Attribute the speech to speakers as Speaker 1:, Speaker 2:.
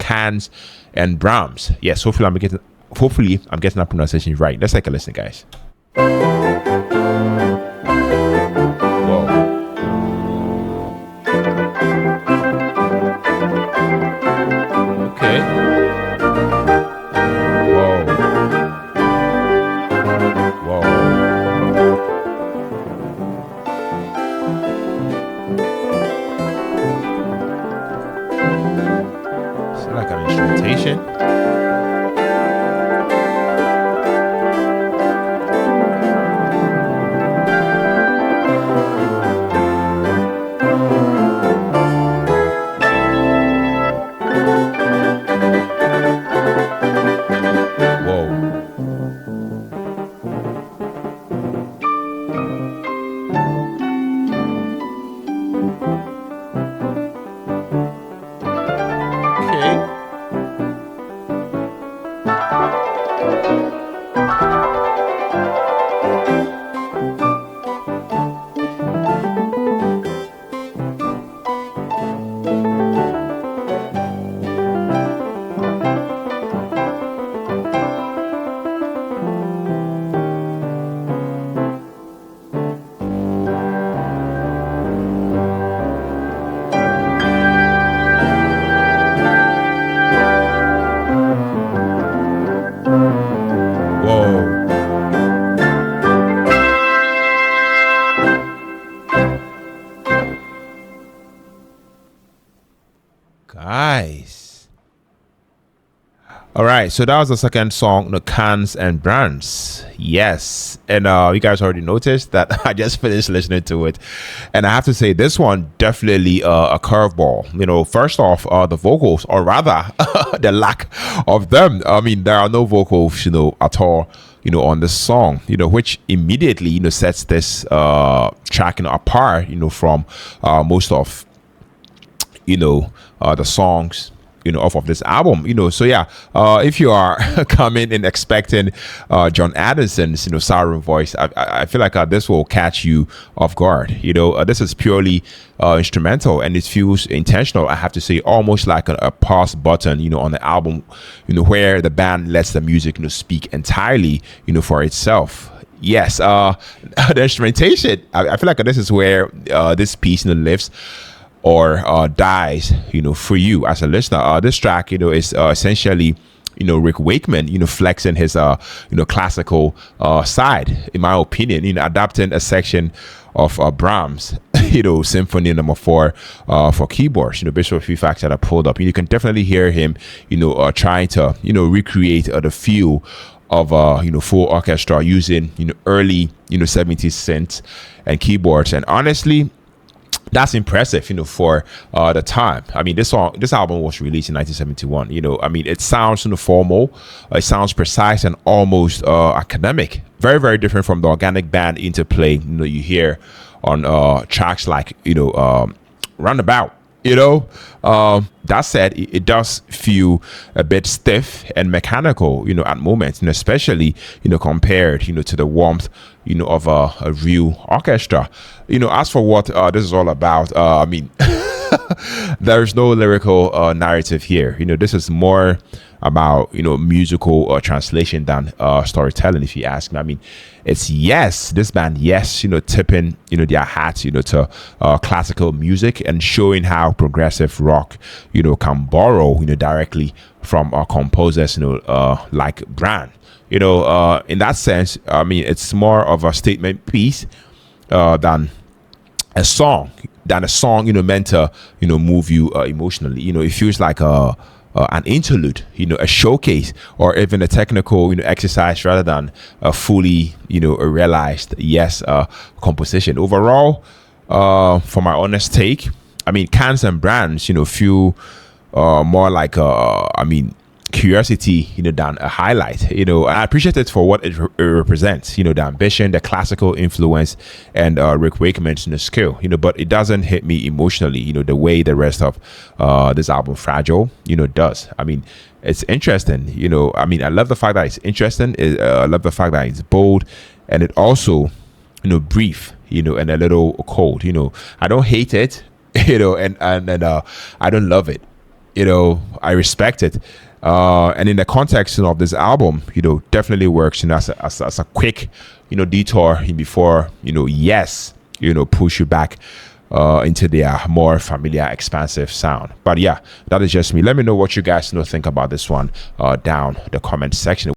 Speaker 1: Cans and Brahms. Yes, hopefully I'm getting that pronunciation right. Let's take a listen, guys. All right, so that was the second song, the Cans and Brahms. Yes, and you guys already noticed that I just finished listening to it, and I have to say this one definitely a curveball. First off, the vocals, or rather, the lack of them. I mean, there are no vocals, at all. On this song, which immediately, sets this track, apart, from most of, the songs, off of this album, so yeah, if you are coming and expecting John Addison's, siren voice, I feel like this will catch you off guard. This is purely instrumental, and it feels intentional. I have to say, almost like a pause button, on the album, where the band lets the music, speak entirely, for itself. Yes, the instrumentation, I feel like this is where this piece lives or dies, for you as a listener. This track, is essentially, Rick Wakeman, flexing his, classical side, in my opinion, adapting a section of Brahms, Symphony Number 4 for keyboards. Based on a few facts that I pulled up, you can definitely hear him, trying to, recreate the feel of full orchestra using early 70s synths and keyboards. And honestly, that's impressive, for the time. I mean, this album was released in 1971. I mean, it sounds formal, it sounds precise and almost academic. Very, very different from the organic band interplay you hear on tracks like Roundabout. That said, it does feel a bit stiff and mechanical, at moments, especially, compared, to the warmth, of a real orchestra. As for what this is all about, I mean, there's no lyrical narrative here. This is more about musical translation than storytelling, if you ask me. I mean, it's this band tipping their hats to classical music and showing how progressive rock can borrow directly from composers like Brand. In that sense, I mean, it's more of a statement piece than a song meant to move you emotionally. It feels like an interlude, a showcase, or even a technical exercise rather than a fully a realized composition. Overall, for my honest take, I mean, Cans and Brahms feel more like curiosity than a highlight. I appreciate it for what it represents, the ambition, the classical influence, and Rick Wakeman's skill, but it doesn't hit me emotionally the way the rest of this album, Fragile, does. I mean, it's interesting. I mean, I love the fact that it's interesting. I love the fact that it's bold, and it also brief, and a little cold. I don't hate it, and I don't love it. you know, I respect it. And in the context, you know, of this album, you know, definitely works, you know, as a quick, you know, detour before, you know, yes, you know, push you back into their more familiar, expansive sound. But yeah, that is just me. Let me know what you guys, you know, think about this one down the comment section.